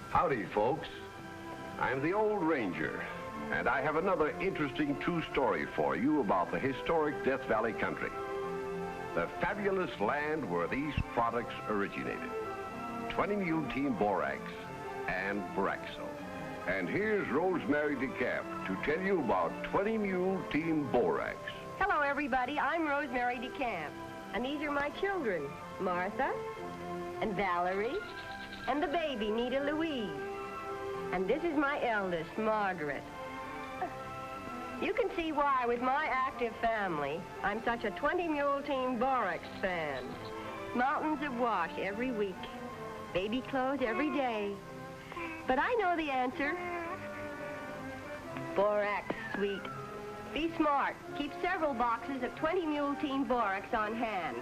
Howdy, folks. I'm the Old Ranger, and I have another interesting true story for you about the historic Death Valley country. The fabulous land where these products originated. 20 Mule Team Borax and Boraxo. And here's Rosemary DeCamp to tell you about 20 Mule Team Borax. Hello, everybody. I'm Rosemary DeCamp. And these are my children, Martha and Valerie and the baby, Nita Louise. And this is my eldest, Margaret. You can see why, with my active family, I'm such a 20 Mule Team Borax fan. Mountains of wash every week. Baby clothes every day. But I know the answer. Borax Sweet. Be smart. Keep several boxes of 20 Mule Team Borax on hand.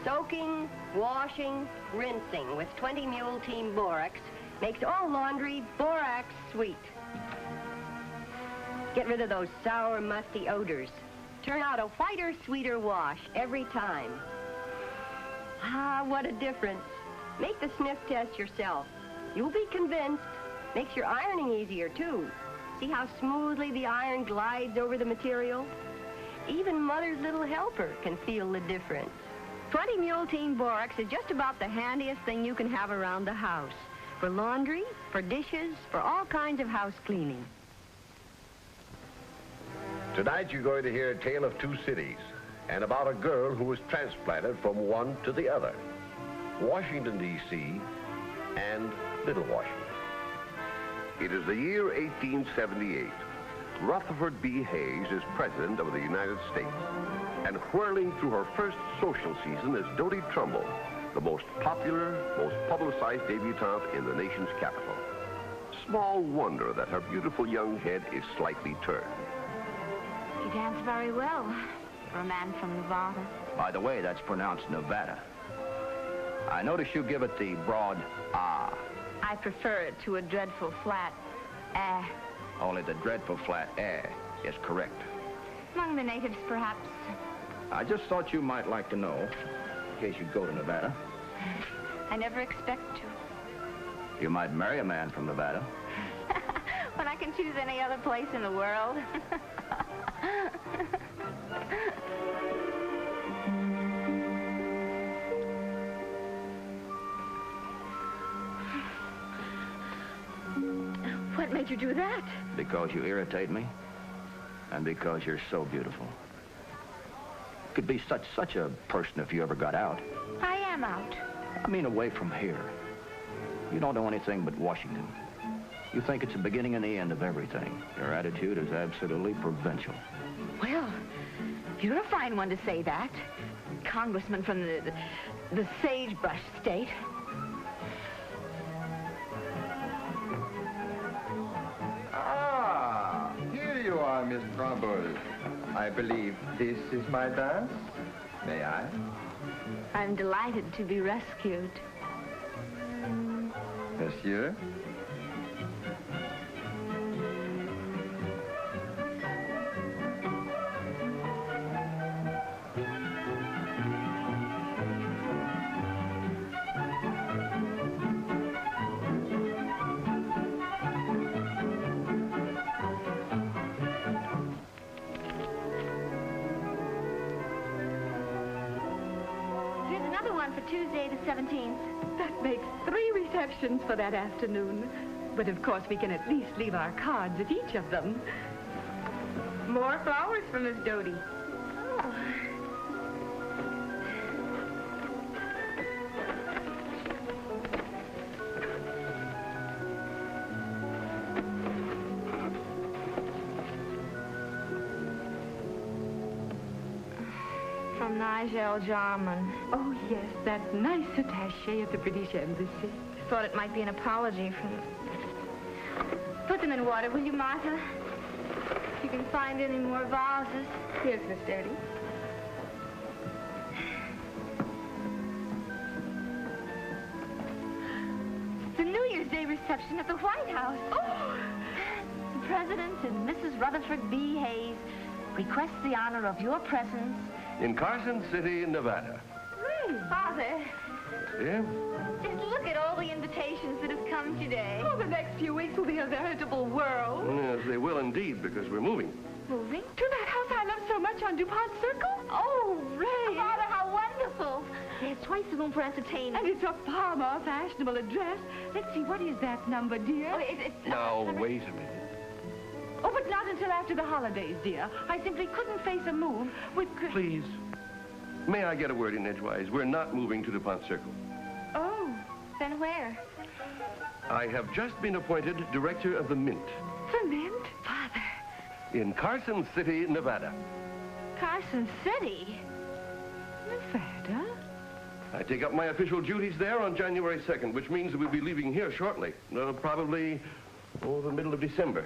Soaking, washing, rinsing with 20 Mule Team Borax makes all laundry Borax Sweet. Get rid of those sour, musty odors. Turn out a whiter, sweeter wash every time. Ah, what a difference. Make the sniff test yourself. You'll be convinced. Makes your ironing easier, too. See how smoothly the iron glides over the material? Even Mother's little helper can feel the difference. 20 Mule Team Borax is just about the handiest thing you can have around the house. For laundry, for dishes, for all kinds of house cleaning. Tonight you're going to hear a tale of two cities and about a girl who was transplanted from one to the other. Washington, D.C. and Little Washington. It is the year 1878. Rutherford B. Hayes is President of the United States. And whirling through her first social season is Dodie Trumbull, the most popular, most publicized debutante in the nation's capital. Small wonder that her beautiful young head is slightly turned. You dance very well for a man from Nevada. By the way, that's pronounced Nevada. I notice you give it the broad ah. I prefer it to a dreadful flat ah. Only the dreadful flat ah is correct. Among the natives, perhaps. I just thought you might like to know, in case you go to Nevada. I never expect to. You might marry a man from Nevada. When I can choose any other place in the world. What made you do that? Because you irritate me, and because you're so beautiful. You could be such a person if you ever got out. I am out. I mean away from here. You don't know anything but Washington. You think it's the beginning and the end of everything. Your attitude is absolutely provincial. Well, you're a fine one to say that. Congressman from the Sagebrush State. Ah, here you are, Miss Trumbull. I believe this is my dance. May I? I'm delighted to be rescued. Monsieur? For Tuesday the 17th. That makes 3 receptions for that afternoon. But of course we can at least leave our cards at each of them. More flowers for Miss Dodie. Oh. From Nigel Jarman. Oh, yes, that nice attaché of the British Embassy. Thought it might be an apology from... Put them in water, will you, Martha? If you can find any more vases. Here's Miss Dodie. The New Year's Day reception at the White House. Oh! The President and Mrs. Rutherford B. Hayes request the honor of your presence In Carson City, Nevada. Father. Yeah? Just look at all the invitations that have come today. Oh, the next few weeks will be a veritable whirl. Yes, they will indeed, because we're moving. Moving? To that house I love so much on DuPont Circle? Oh, Ray! Father, how wonderful. There's twice the room for entertainment. And it's a far more fashionable address. Let's see, what is that number, dear? Oh, it's Now, wait a minute. Oh, but not until after the holidays, dear. I simply couldn't face a move with... Please, may I get a word in edgewise? We're not moving to DuPont Circle. Oh, Then where? I have just been appointed director of the Mint the Mint? Father. in Carson City, Nevada. Carson City? Nevada? I take up my official duties there on January 2nd, which means that we'll be leaving here shortly. Probably, the middle of December.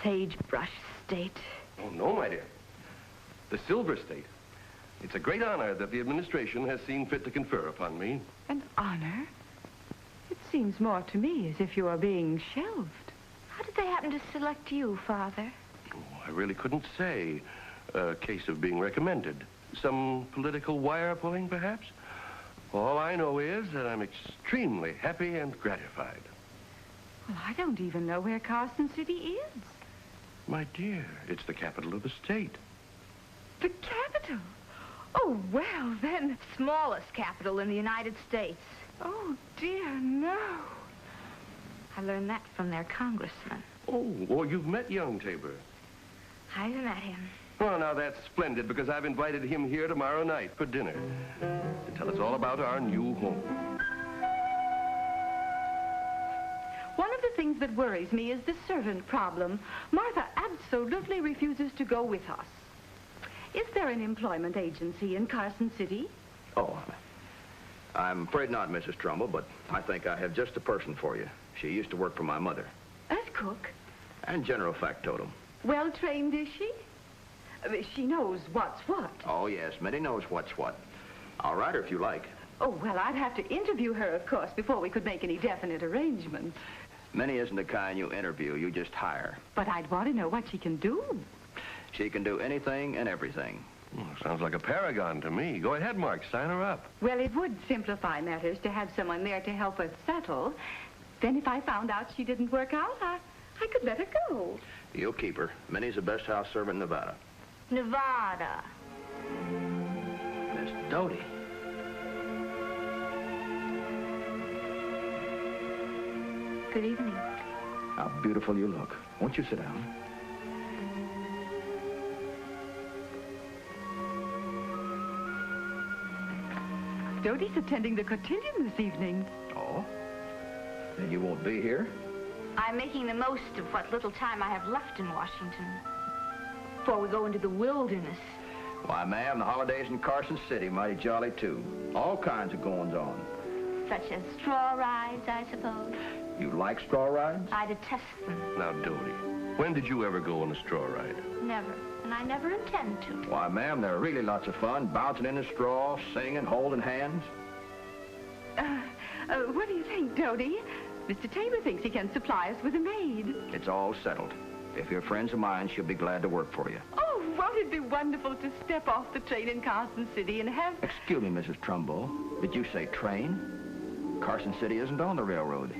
Sagebrush State. Oh, no, my dear. The Silver State. It's a great honor that the administration has seen fit to confer upon me. An honor? It seems more to me as if you are being shelved. How did they happen to select you, Father? Oh, I really couldn't say. A case of being recommended. Some political wire pulling, perhaps? All I know is that I'm extremely happy and gratified. Well, I don't even know where Carson City is. My dear, it's the capital of the state. The capital? Oh, well, then... Smallest capital in the United States. Oh, dear, no. I learned that from their congressman. Oh, you've met young Tabor. I've met him. Oh, now that's splendid, because I've invited him here tomorrow night for dinner to tell us all about our new home. One of the things that worries me is the servant problem. Martha absolutely refuses to go with us. Is there an employment agency in Carson City? Oh, I'm afraid not, Mrs. Trumbull, but I think I have just the person for you. She used to work for my mother. As cook? And general factotum. Well trained, is she? She knows what's what. Oh, yes, Minnie knows what's what. I'll write her if you like. Oh, well, I'd have to interview her, of course, before we could make any definite arrangements. Minnie isn't the kind you interview, you just hire. But I'd want to know what she can do. She can do anything and everything. Sounds like a paragon to me. Go ahead, Mark, sign her up. Well, it would simplify matters to have someone there to help us settle. Then if I found out she didn't work out, I could let her go. You'll keep her. Minnie's the best house servant in Nevada. Nevada. Miss Doty. Good evening. How beautiful you look. Won't you sit down? Doty's attending the cotillion this evening. Oh? Then you won't be here? I'm making the most of what little time I have left in Washington before we go into the wilderness. Why, ma'am, the holidays in Carson City mighty jolly, too. All kinds of goings-on. Such as straw rides, I suppose. You like straw rides? I detest them. Now, Doty, when did you ever go on a straw ride? Never. And I never intend to. Why, ma'am, they're really lots of fun, bouncing in the straw, singing, holding hands. What do you think, Doty? Mr. Tabor thinks he can supply us with a maid. It's all settled. If you're friends of mine, she'll be glad to work for you. Oh, won't it be wonderful to step off the train in Carson City and have... Excuse me, Mrs. Trumbull. Did you say train? Carson City isn't on the railroad.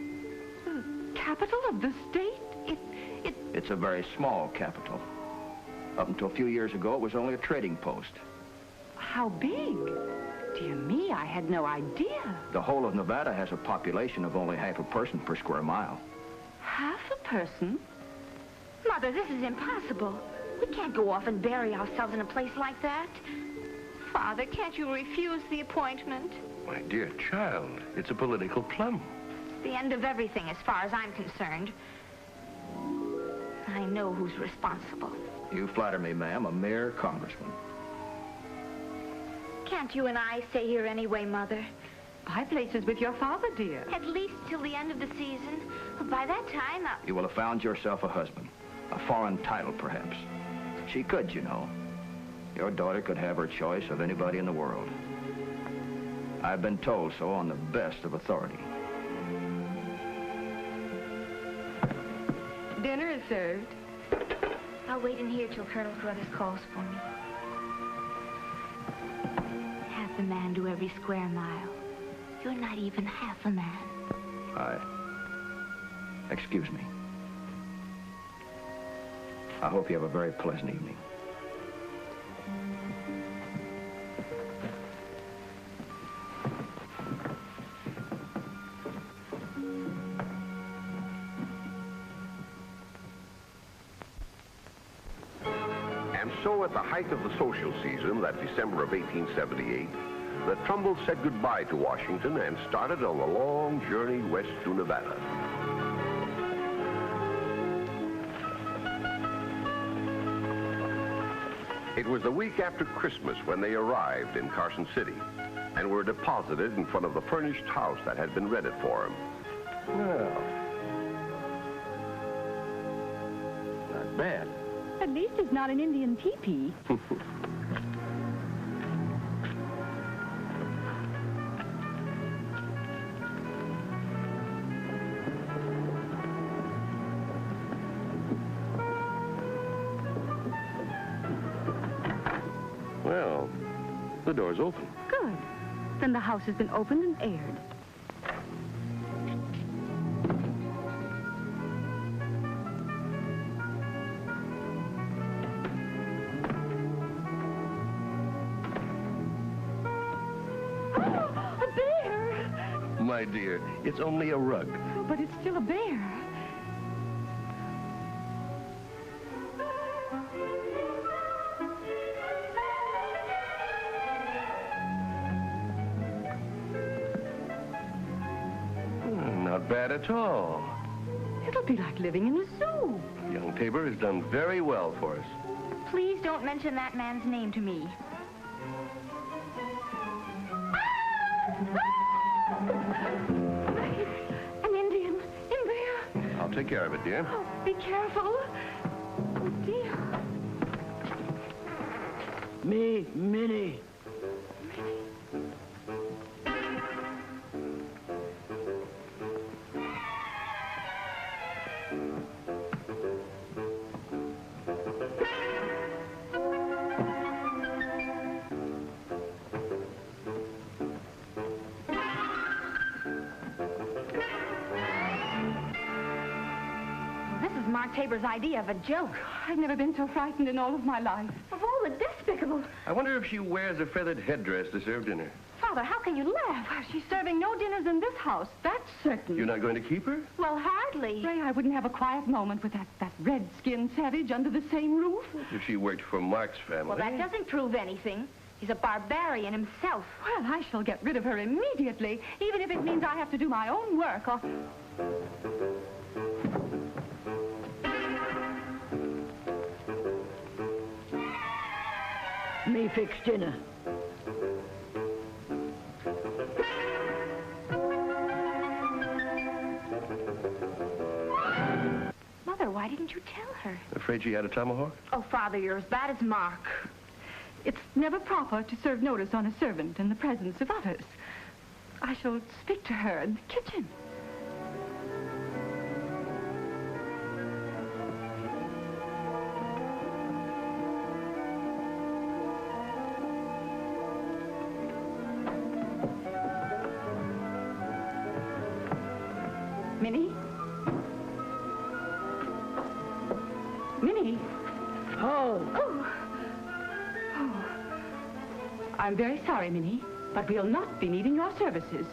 The capital of the state? It's a very small capital. Up until a few years ago, it was only a trading post. How big? Dear me, I had no idea. The whole of Nevada has a population of only half a person per square mile. Half a person? Mother, this is impossible. We can't go off and bury ourselves in a place like that. Father, can't you refuse the appointment? My dear child, it's a political plum. It's the end of everything as far as I'm concerned. I know who's responsible. You flatter me, ma'am, a mere congressman. Can't you and I stay here anyway, Mother? My place is with your father, dear. At least till the end of the season. By that time, You will have found yourself a husband. A foreign title, perhaps. She could, you know. Your daughter could have her choice of anybody in the world. I've been told so on the best of authority. Dinner is served. I'll wait in here till Colonel Carruthers calls for me. Half a man to every square mile. You're not even half a man. Excuse me. I hope you have a very pleasant evening. And so at the height of the social season, that December of 1878, the Trumbull said goodbye to Washington and started on the long journey west to Nevada. It was the week after Christmas when they arrived in Carson City and were deposited in front of the furnished house that had been rented for them. Well, not bad. At least it's not an Indian teepee. Well, the door's open. Good. Then the house has been opened and aired. Oh, a bear! My dear, it's only a rug. Oh, but it's still a bear. Not bad at all. It'll be like living in a zoo. Young Tabor has done very well for us. Please don't mention that man's name to me. An Indian in there. I'll take care of it, dear. Oh, be careful. Oh, dear. Me, Minnie. This is Mark Tabor's idea of a joke. I've never been so frightened in all of my life. Of all the despicable... I wonder if she wears a feathered headdress to serve dinner. Father, how can you laugh? Well, she's serving no dinners in this house, that's certain. You're not going to keep her? Well, hardly. Ray, I wouldn't have a quiet moment with that red-skinned savage under the same roof. If she worked for Mark's family. Well, that doesn't prove anything. He's a barbarian himself. Well, I shall get rid of her immediately, even if it means I have to do my own work or... Me fix dinner. Mother, why didn't you tell her? Afraid she had a tomahawk? Oh, Father, you're as bad as Mark. It's never proper to serve notice on a servant in the presence of others. I shall speak to her in the kitchen. Minnie? Minnie? Oh, I'm very sorry, Minnie, but we'll not be needing your services.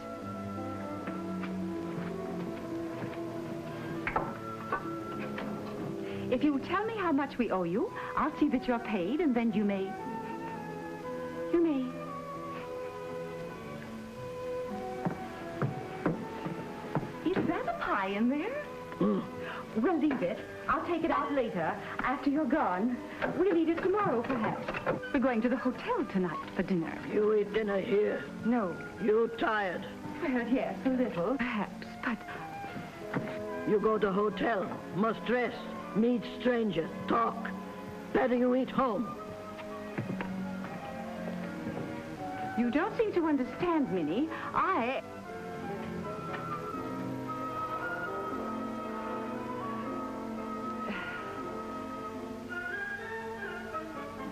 If you tell me how much we owe you, I'll see that you're paid, and then you may... Is that a pie in there? Well, leave it. I'll take it out later, after you're gone. We'll eat it tomorrow, perhaps. We're going to the hotel tonight for dinner. you eat dinner here. No. You tired. Well, yes, a little, perhaps, but... You go to hotel. Must dress. Meet stranger. Talk. Better you eat home. You don't seem to understand, Minnie.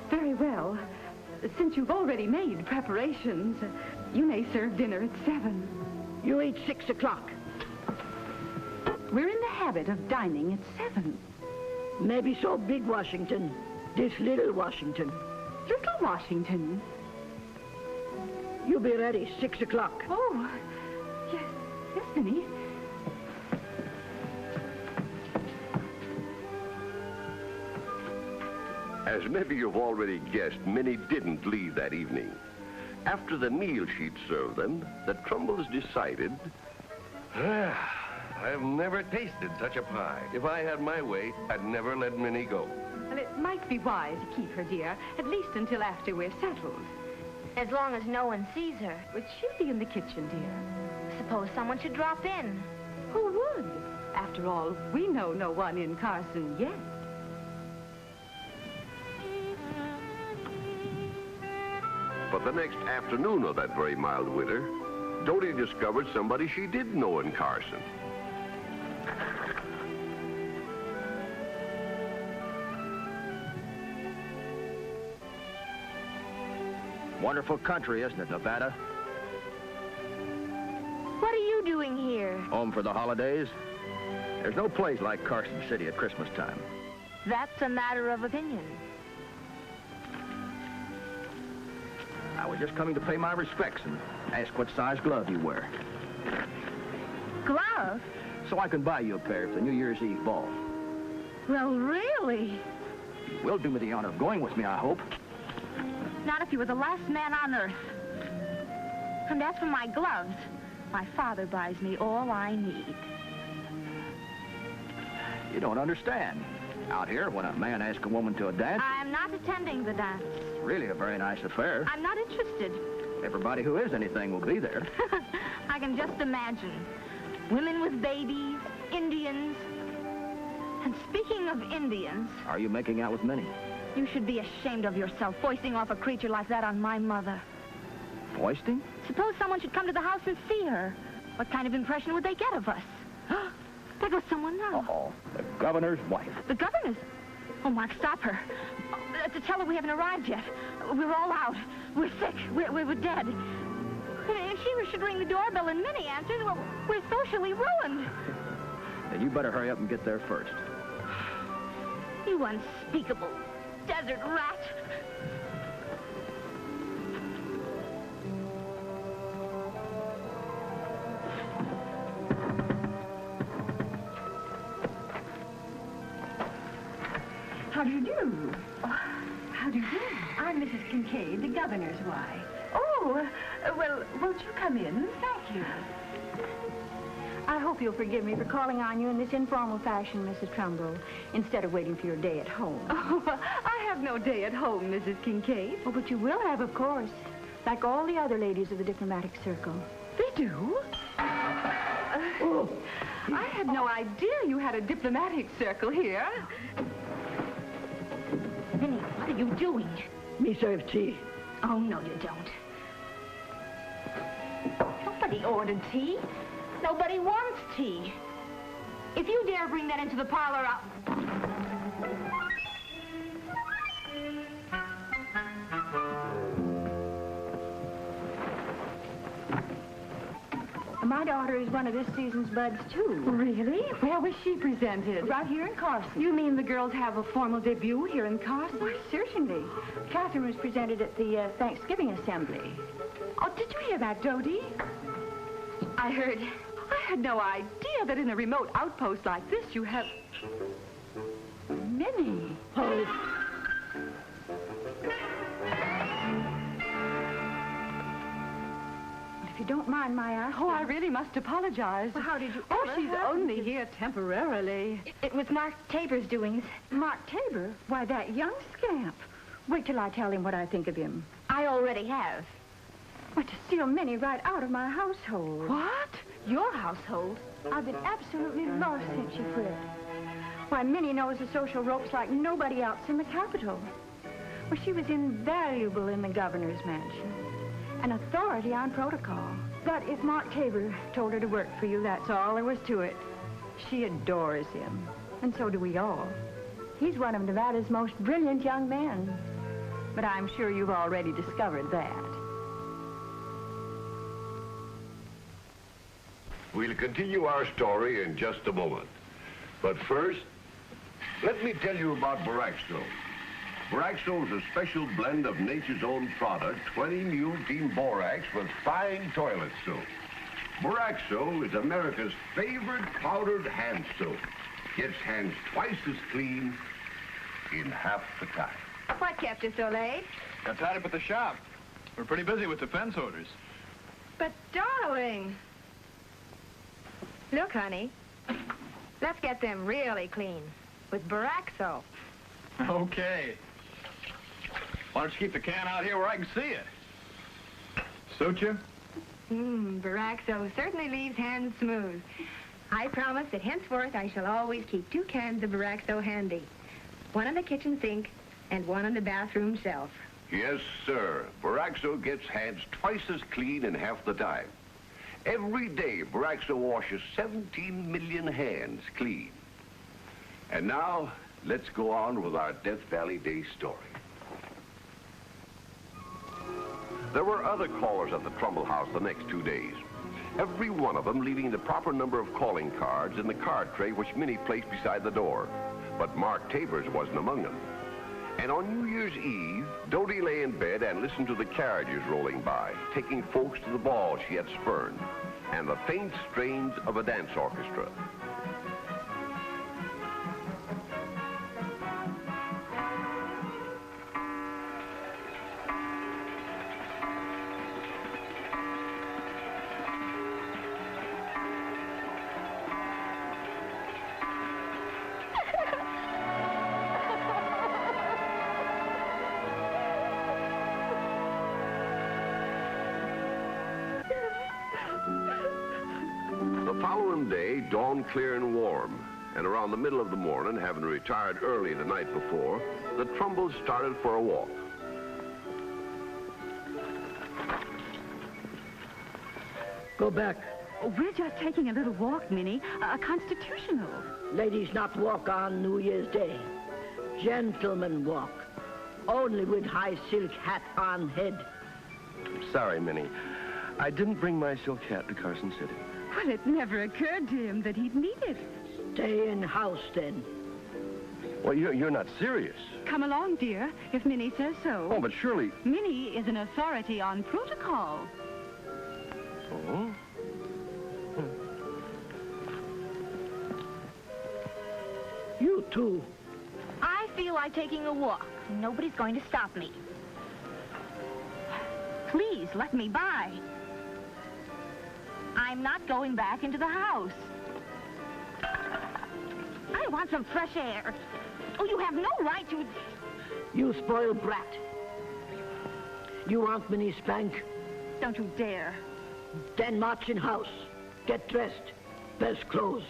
Very well. Since you've already made preparations, you may serve dinner at 7. You eat 6 o'clock. We're in the habit of dining at 7. Maybe so big Washington. This little Washington. Little Washington. You be ready, 6 o'clock. Oh, yes, yes, Minnie. As maybe you've already guessed, Minnie didn't leave that evening. After the meal she'd served them, the Trumbolls decided... I've never tasted such a pie. If I had my way, I'd never let Minnie go. Well, it might be wise to keep her, dear, at least until after we're settled. As long as no one sees her. But she'll be in the kitchen, dear. Suppose someone should drop in. Who would? After all, we know no one in Carson yet. But the next afternoon of that very mild winter, Dodie discovered somebody she did know in Carson. Wonderful country, isn't it, Nevada? What are you doing here? Home for the holidays. There's no place like Carson City at Christmas time. That's a matter of opinion. I was just coming to pay my respects and ask what size glove you wear. Glove? So I can buy you a pair for the New Year's Eve ball. Well, really? You will do me the honor of going with me, I hope. Not if you were the last man on earth. And as for my gloves, my father buys me all I need. You don't understand. Out here, when a man asks a woman to a dance, I'm not attending the dance. it's really a very nice affair. I'm not interested. Everybody who is anything will be there. I can just imagine. Women with babies, Indians. And speaking of Indians... Are you making out with Minnie? You should be ashamed of yourself, foisting off a creature like that on my mother. Foisting? Suppose someone should come to the house and see her. What kind of impression would they get of us? There goes someone now. Uh-oh. The governor's wife. The governor's? Oh, Mark, stop her. To tell her we haven't arrived yet. We're all out. We're sick. We're dead. If she should ring the doorbell and Minnie answers, well, we're socially ruined. Then you better hurry up and get there first. You unspeakable desert rat. How do you do? Oh, how do you do? I'm Mrs. Kincaid, the governor's wife. Oh, well, won't you come in? Thank you. I hope you'll forgive me for calling on you in this informal fashion, Mrs. Trumbull, instead of waiting for your day at home. Oh, I have no day at home, Mrs. Kincaid. Oh, but you will have, of course, like all the other ladies of the diplomatic circle. They do? Oh, I had no idea you had a diplomatic circle here. Minnie, what are you doing? Me serve tea. Oh, no, you don't. Nobody ordered tea. Nobody wants tea. If you dare bring that into the parlor, My daughter is one of this season's buds, too. Really? Where was she presented? Right here in Carson. You mean the girls have a formal debut here in Carson? Why, certainly. Catherine was presented at the Thanksgiving Assembly. Oh, did you hear that, Dodie? I heard. I had no idea that in a remote outpost like this you have... Minnie. Oh. If you don't mind my asking... Oh, I really must apologize. Well, how did you... Oh, she's only here temporarily. it was Mark Tabor's doings. Mark Tabor? Why, that young scamp. Wait till I tell him what I think of him. I already have. But to steal Minnie right out of my household. What? Your household? I've been absolutely lost since she quit. Why, Minnie knows the social ropes like nobody else in the capital. Well, she was invaluable in the governor's mansion. An authority on protocol. But if Mark Tabor told her to work for you, that's all there was to it. She adores him. And so do we all. He's one of Nevada's most brilliant young men. But I'm sure you've already discovered that. We'll continue our story in just a moment. But first, let me tell you about Boraxo. Boraxo is a special blend of nature's own product, 20 Team Borax with fine toilet soap. Boraxo is America's favorite powdered hand soap. Gets hands twice as clean in half the time. What kept you so late? Got tied up at the shop. We're pretty busy with defense orders. But, darling. Look, honey. Let's get them really clean with Boraxo. Okay. Why don't you keep the can out here where I can see it? Suit you? Boraxo certainly leaves hands smooth. I promise that henceforth I shall always keep 2 cans of Boraxo handy. One on the kitchen sink and one on the bathroom shelf. Yes, sir. Boraxo gets hands twice as clean in half the time. Every day, Boraxo washes 17 million hands clean. And now, let's go on with our Death Valley Day story. There were other callers at the Trumbull house the next 2 days. Every one of them leaving the proper number of calling cards in the card tray which Minnie placed beside the door. But Mark Tabers wasn't among them. And on New Year's Eve, Dodie lay in bed and listened to the carriages rolling by, taking folks to the ball she had spurned, and the faint strains of a dance orchestra. The following day dawned clear and warm, and around the middle of the morning, having retired early the night before, the Trumbulls started for a walk. Go back. We're just taking a little walk, Minnie. A constitutional. Ladies not walk on New Year's Day. Gentlemen walk. Only with high silk hat on head. Sorry, Minnie. I didn't bring my silk hat to Carson City. Well, it never occurred to him that he'd need it. Stay in house, then. Well, you're not serious. Come along, dear, if Minnie says so. Oh, but surely... Minnie is an authority on protocol. Oh? You too. I feel like taking a walk. Nobody's going to stop me. Please, let me by. I'm not going back into the house. I want some fresh air. Oh, you have no right to... You spoiled brat. You want Minnie spank? Don't you dare. Then march in house. Get dressed. Best clothes.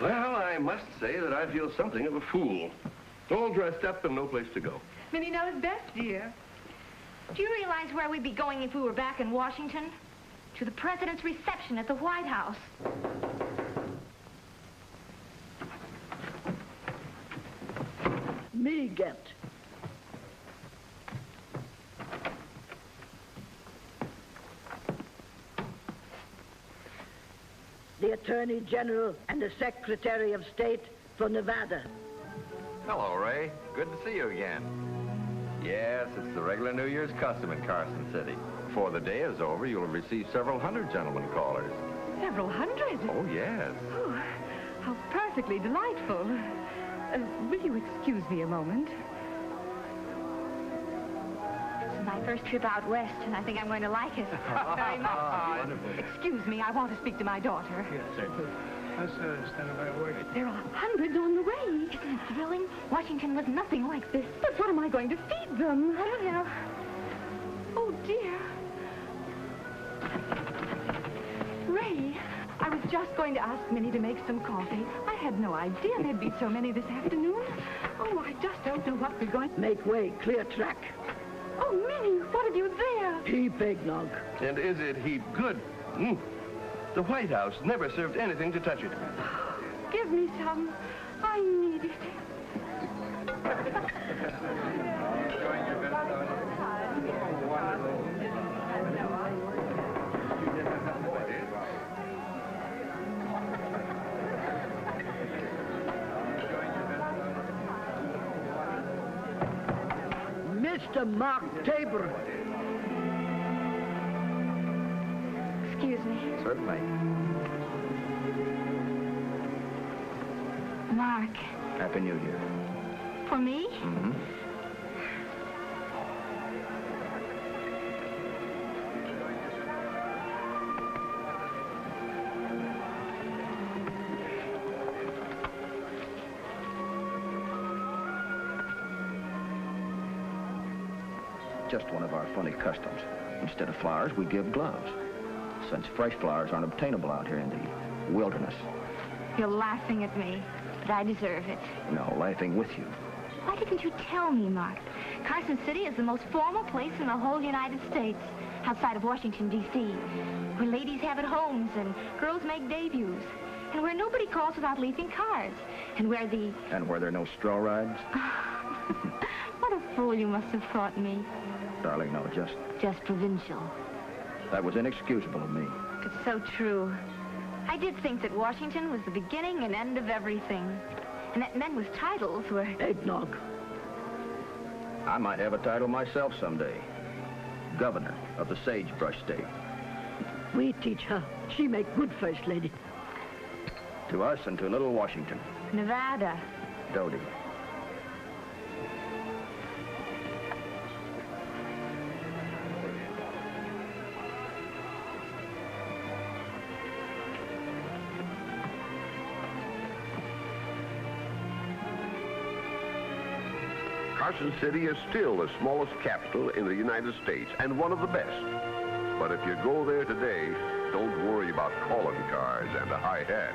Well, I must say that I feel something of a fool. All dressed up and no place to go. Minnie knows best, dear. Do you realize where we'd be going if we were back in Washington? To the president's reception at the White House. Me get. The Attorney General and the Secretary of State for Nevada. Hello, Ray. Good to see you again. Yes, it's the regular New Year's custom in Carson City. Before the day is over, you'll receive several hundred gentlemen callers. Several hundred? Oh, yes. Oh, how perfectly delightful. Will you excuse me a moment? This is my first trip out west, and I think I'm going to like it very much. Excuse me, I want to speak to my daughter. Yes, certainly. Let's stand by work. There are hundreds on the way. Isn't it thrilling? Washington was nothing like this. But what am I going to feed them? I don't know. Oh, dear. Ray, I was just going to ask Minnie to make some coffee. I had no idea there'd be so many this afternoon. Oh, I just don't know what we're going to... Make way, clear track. Oh, Minnie, what have you there? Heap eggnog. And is it heap good? The White House never served anything to touch it. Give me some. I need it. Mr. Mark Tabor. Excuse me. Certainly. Mark. Happy New Year. For me? Mm-hmm. Just one of our funny customs. Instead of flowers, we give gloves. Since fresh flowers aren't obtainable out here in the wilderness. You're laughing at me, but I deserve it. No, laughing with you. Why didn't you tell me, Mark? Carson City is the most formal place in the whole United States, outside of Washington, D.C., where ladies have at homes and girls make debuts, and where nobody calls without leaving cards, and where the... And where there are no straw rides? What a fool you must have thought me. Darling, no, Just provincial. that was inexcusable of me. It's so true. I did think that Washington was the beginning and end of everything. And that men with titles were... Eggnog. I might have a title myself someday. Governor of the Sagebrush State. We teach her. She make good first lady. To us and to little Washington. Nevada. Dodie. Carson City is still the smallest capital in the United States and one of the best. But if you go there today, don't worry about calling cards and a high hat.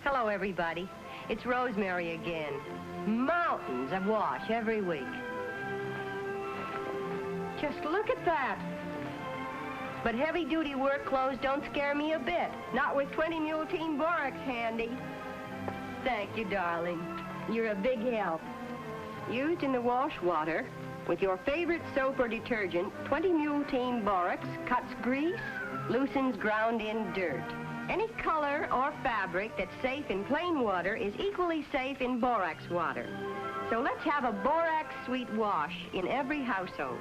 Hello, everybody. It's Rosemary again. Mountains of wash every week. Just look at that. But heavy-duty work clothes don't scare me a bit. Not with 20 Mule Team Borax handy. Thank you, darling. You're a big help. Used in the wash water with your favorite soap or detergent, 20 Mule Team Borax cuts grease, loosens ground-in dirt. Any color or fabric that's safe in plain water is equally safe in borax water. So let's have a borax sweet wash in every household.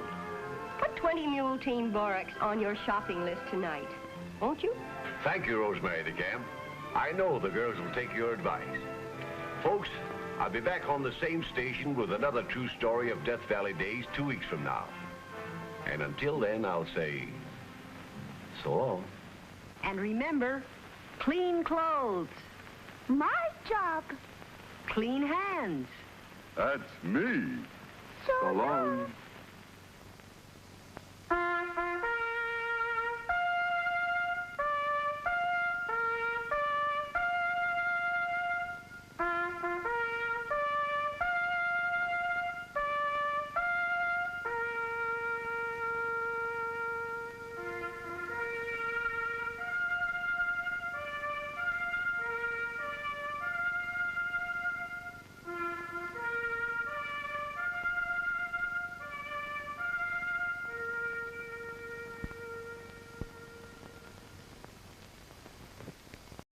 Put 20 Mule Team Borax on your shopping list tonight, won't you? Thank you, Rosemary DeCamp. I know the girls will take your advice. Folks, I'll be back on the same station with another true story of Death Valley days 2 weeks from now. And until then, I'll say so long. And remember, clean clothes, My job. clean hands. That's me. So So long.